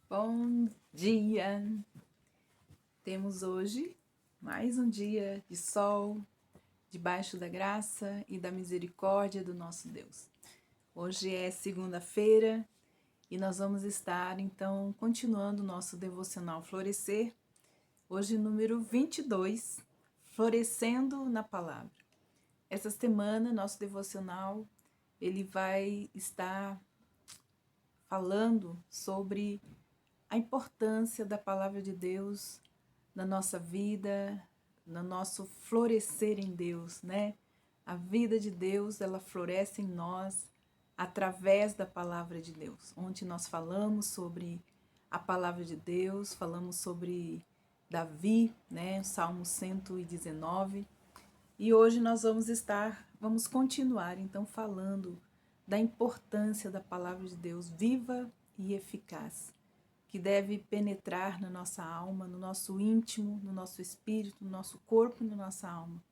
Bom dia! Temos hoje mais um dia de sol, debaixo da graça e da misericórdia do nosso Deus. Hoje é segunda-feira e nós vamos estar então continuando o nosso devocional Florescer, hoje número 22, Florescendo na Palavra. Essa semana, nosso devocional, ele vai estar falando sobre a importância da palavra de Deus na nossa vida, no nosso florescer em Deus, né? A vida de Deus, ela floresce em nós através da palavra de Deus. Ontem nós falamos sobre a palavra de Deus, falamos sobre Davi, né? Salmo 119. E hoje nós vamos continuar então falando da importância da palavra de Deus viva e eficaz, que deve penetrar na nossa alma, no nosso íntimo, no nosso espírito, no nosso corpo e na nossa alma,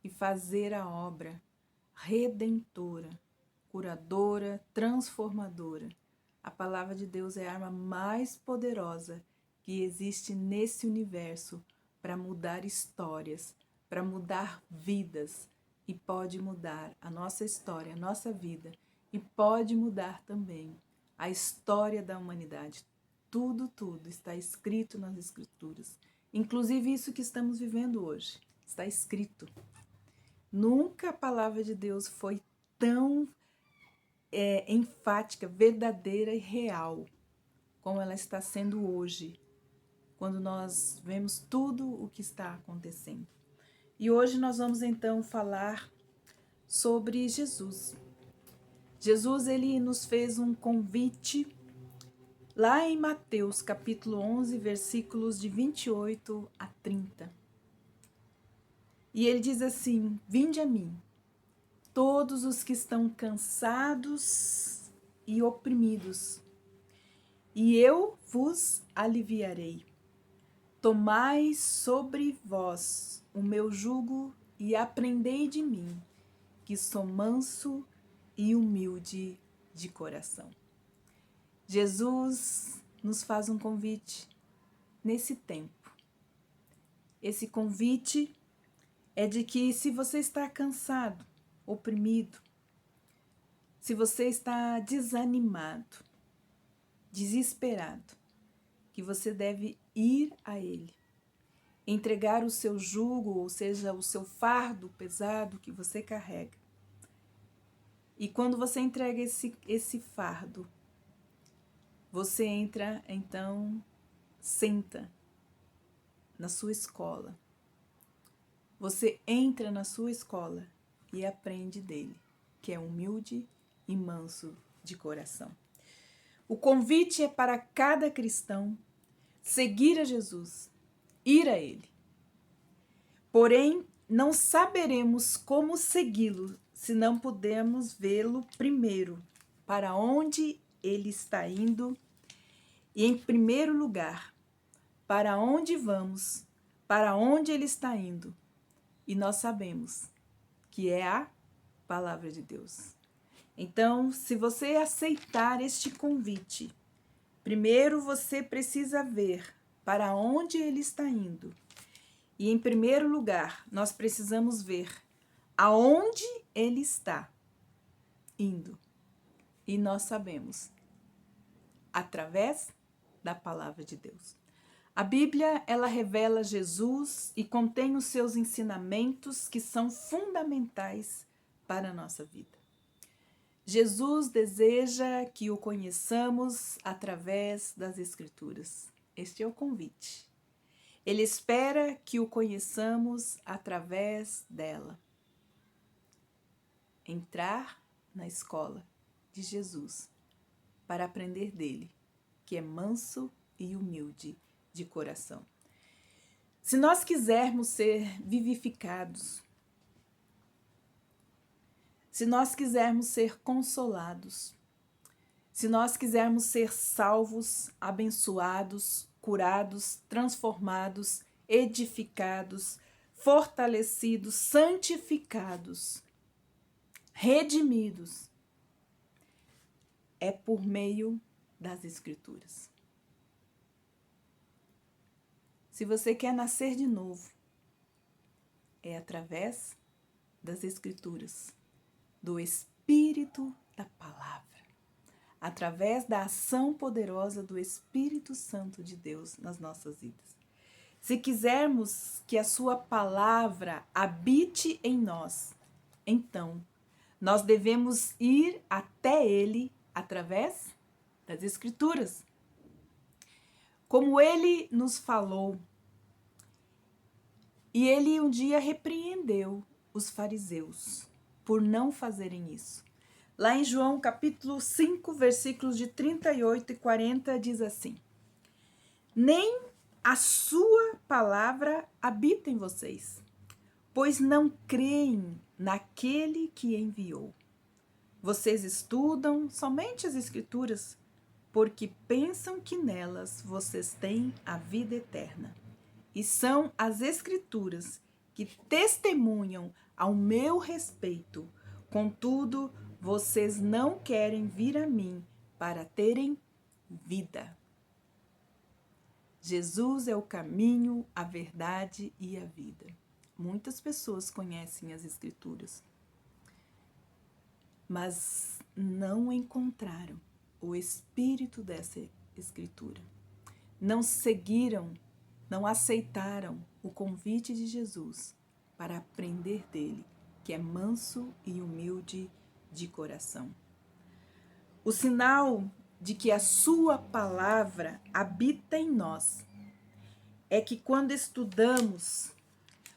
e fazer a obra redentora, curadora, transformadora. A palavra de Deus é a arma mais poderosa que existe nesse universo para mudar histórias, para mudar vidas, e pode mudar a nossa história, a nossa vida, e pode mudar também a história da humanidade. Tudo está escrito nas Escrituras. Inclusive isso que estamos vivendo hoje. Está escrito. Nunca a palavra de Deus foi tão enfática, verdadeira e real como ela está sendo hoje, quando nós vemos tudo o que está acontecendo. E hoje nós vamos então falar sobre Jesus. Jesus, ele nos fez um convite lá em Mateus, capítulo 11, versículos de 28 a 30. E ele diz assim: Vinde a mim, todos os que estão cansados e oprimidos, e eu vos aliviarei. Tomai sobre vós o meu jugo e aprendei de mim, que sou manso e humilde de coração. Jesus nos faz um convite nesse tempo. Esse convite é de que, se você está cansado, oprimido, se você está desanimado, desesperado, que você deve ir a Ele, entregar o seu jugo, ou seja, o seu fardo pesado que você carrega. E quando você entrega esse fardo, você entra, então, senta na sua escola. Você entra na sua escola e aprende dele, que é humilde e manso de coração. O convite é para cada cristão seguir a Jesus, ir a ele. Porém, não saberemos como segui-lo se não pudermos vê-lo primeiro, para onde ele está indo, e em primeiro lugar, para onde vamos, para onde ele está indo. E nós sabemos que é a palavra de Deus. Então, se você aceitar este convite, primeiro você precisa ver para onde ele está indo. E em primeiro lugar, nós precisamos ver aonde ele está indo. E nós sabemos através da palavra de Deus. A Bíblia, ela revela Jesus e contém os seus ensinamentos que são fundamentais para a nossa vida. Jesus deseja que o conheçamos através das Escrituras. Este é o convite. Ele espera que o conheçamos através dela. Entrar na escola de Jesus para aprender dele, que é manso e humilde de coração. Se nós quisermos ser vivificados, se nós quisermos ser consolados, se nós quisermos ser salvos, abençoados, curados, transformados, edificados, fortalecidos, santificados, redimidos, é por meio das Escrituras. Se você quer nascer de novo, é através das Escrituras, do Espírito da Palavra, através da ação poderosa do Espírito Santo de Deus nas nossas vidas. Se quisermos que a sua palavra habite em nós, então nós devemos ir até ele através das Escrituras. Como ele nos falou, e ele um dia repreendeu os fariseus por não fazerem isso. Lá em João capítulo 5, versículos de 38 e 40, diz assim: nem a sua palavra habita em vocês, pois não creem naquele que enviou. Vocês estudam somente as Escrituras, porque pensam que nelas vocês têm a vida eterna. E são as Escrituras que testemunham ao meu respeito. Contudo, vocês não querem vir a mim para terem vida. Jesus é o caminho, a verdade e a vida. Muitas pessoas conhecem as Escrituras, mas não encontraram o espírito dessa Escritura. Não seguiram, não aceitaram o convite de Jesus para aprender dele, que é manso e humilde de coração. O sinal de que a sua palavra habita em nós é que quando estudamos,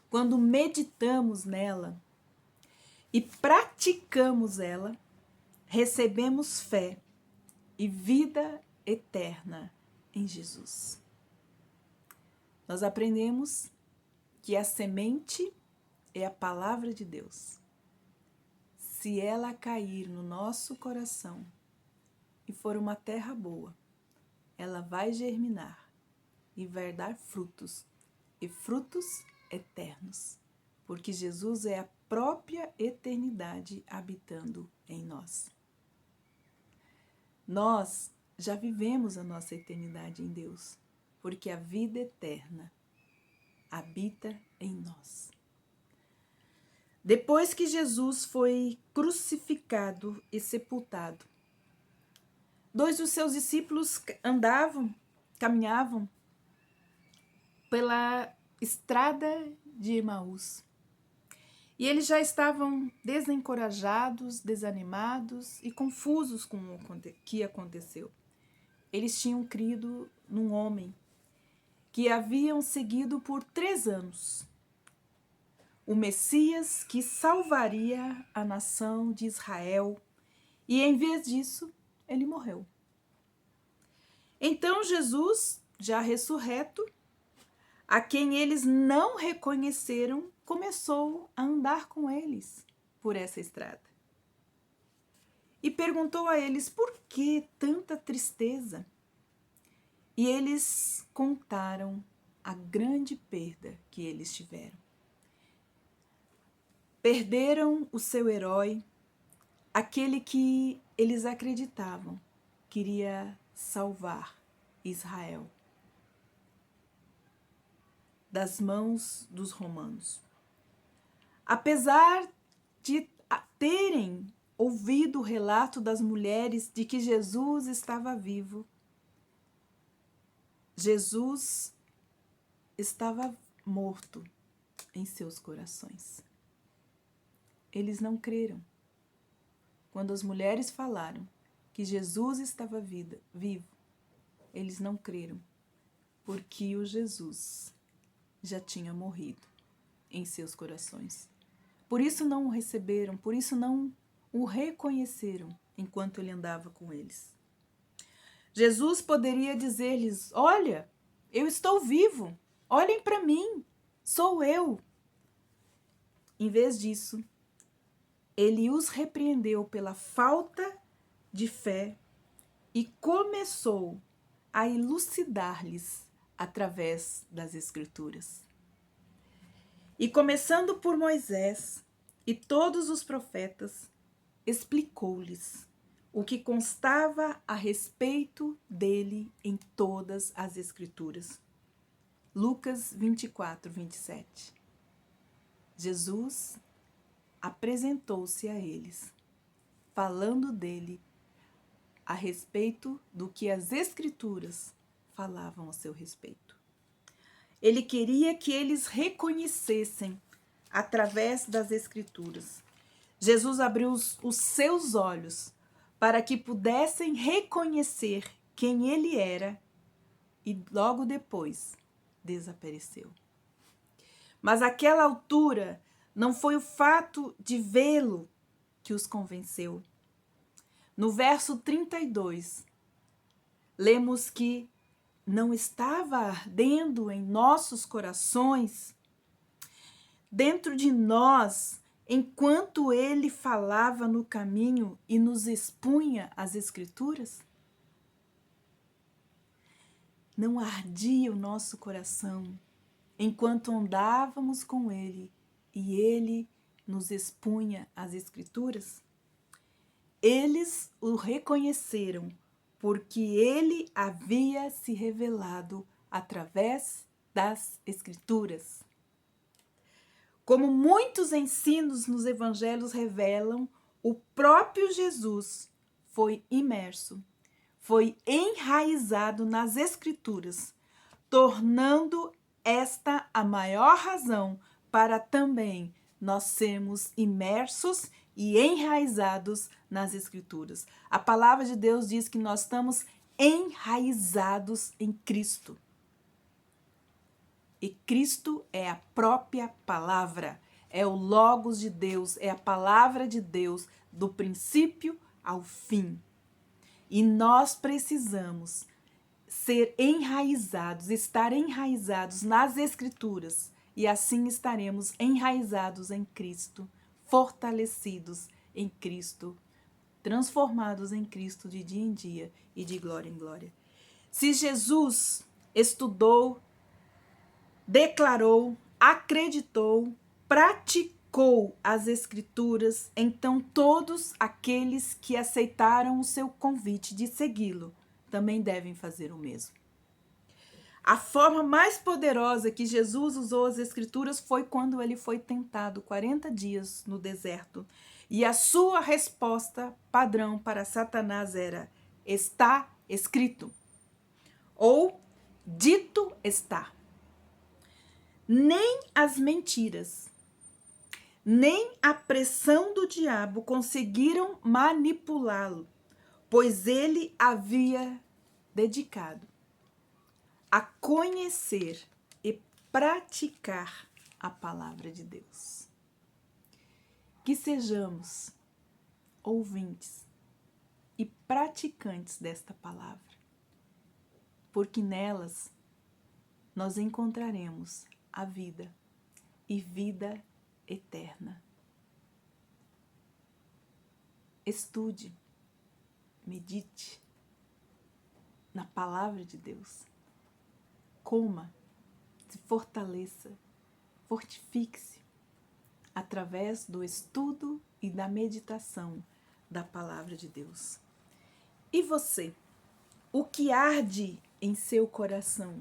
quando meditamos nela e praticamos ela, recebemos fé e vida eterna em Jesus. Nós aprendemos que a semente é a palavra de Deus. Se ela cair no nosso coração e for uma terra boa, ela vai germinar e vai dar frutos, e frutos eternos, porque Jesus é a própria eternidade habitando em nós. Nós já vivemos a nossa eternidade em Deus, porque a vida eterna habita em nós. Depois que Jesus foi crucificado e sepultado, 2 dos seus discípulos caminhavam pela estrada de Emaús. E eles já estavam desencorajados, desanimados e confusos com o que aconteceu. Eles tinham crido num homem que haviam seguido por 3 anos. O Messias que salvaria a nação de Israel. E em vez disso, ele morreu. Então Jesus, já ressurreto, a quem eles não reconheceram, começou a andar com eles por essa estrada. E perguntou a eles por que tanta tristeza. E eles contaram a grande perda que eles tiveram. Perderam o seu herói, aquele que eles acreditavam queria salvar Israel das mãos dos romanos. Apesar de terem ouvido o relato das mulheres de que Jesus estava vivo, Jesus estava morto em seus corações. Eles não creram. Quando as mulheres falaram que Jesus estava vivo, eles não creram, porque o Jesus já tinha morrido em seus corações. Por isso não o receberam, por isso não o reconheceram enquanto ele andava com eles. Jesus poderia dizer-lhes: olha, eu estou vivo, olhem para mim, sou eu. Em vez disso, ele os repreendeu pela falta de fé e começou a elucidar-lhes através das Escrituras. E começando por Moisés e todos os profetas, explicou-lhes o que constava a respeito dele em todas as Escrituras. Lucas 24, 27. Jesus apresentou-se a eles, falando dele a respeito do que as Escrituras falavam a seu respeito. Ele queria que eles reconhecessem através das Escrituras. Jesus abriu os seus olhos para que pudessem reconhecer quem ele era e logo depois desapareceu. Mas àquela altura não foi o fato de vê-lo que os convenceu. No verso 32, lemos que não estava ardendo em nossos corações, dentro de nós, enquanto ele falava no caminho e nos expunha as Escrituras? Não ardia o nosso coração enquanto andávamos com ele e ele nos expunha as Escrituras? Eles o reconheceram porque ele havia se revelado através das Escrituras. Como muitos ensinos nos evangelhos revelam, o próprio Jesus foi imerso, foi enraizado nas Escrituras, tornando esta a maior razão para também nós sermos imersos e enraizados nas Escrituras. A palavra de Deus diz que nós estamos enraizados em Cristo. E Cristo é a própria palavra, é o Logos de Deus, é a palavra de Deus do princípio ao fim. E nós precisamos ser enraizados, estar enraizados nas Escrituras, e assim estaremos enraizados em Cristo, fortalecidos em Cristo, transformados em Cristo de dia em dia e de glória em glória. Se Jesus estudou, declarou, acreditou, praticou as Escrituras, então todos aqueles que aceitaram o seu convite de segui-lo também devem fazer o mesmo. A forma mais poderosa que Jesus usou as Escrituras foi quando ele foi tentado 40 dias no deserto. E a sua resposta padrão para Satanás era: está escrito. Ou dito está. Nem as mentiras, nem a pressão do diabo conseguiram manipulá-lo, pois ele havia dedicado a conhecer e praticar a palavra de Deus. Que sejamos ouvintes e praticantes desta palavra, porque nelas nós encontraremos a vida e vida eterna. Estude, medite na palavra de Deus. Coma, se fortaleça, fortifique-se através do estudo e da meditação da palavra de Deus. E você, o que arde em seu coração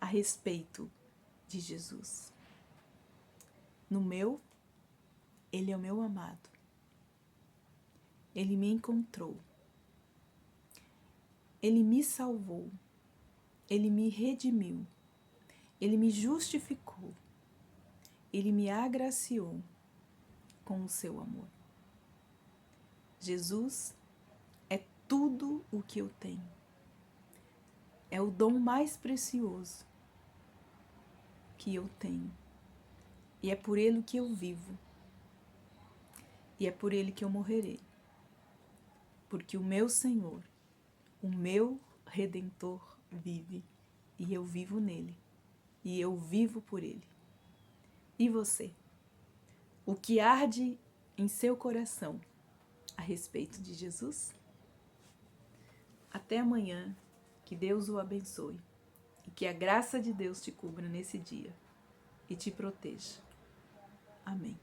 a respeito de Jesus? No meu, ele é o meu amado. Ele me encontrou. Ele me salvou. Ele me redimiu, ele me justificou, ele me agraciou com o seu amor. Jesus é tudo o que eu tenho. É o dom mais precioso que eu tenho. E é por ele que eu vivo. E é por ele que eu morrerei. Porque o meu Senhor, o meu Redentor, vive, e eu vivo nele, e eu vivo por ele. E você? O que arde em seu coração a respeito de Jesus? Até amanhã, que Deus o abençoe, e que a graça de Deus te cubra nesse dia, e te proteja. Amém.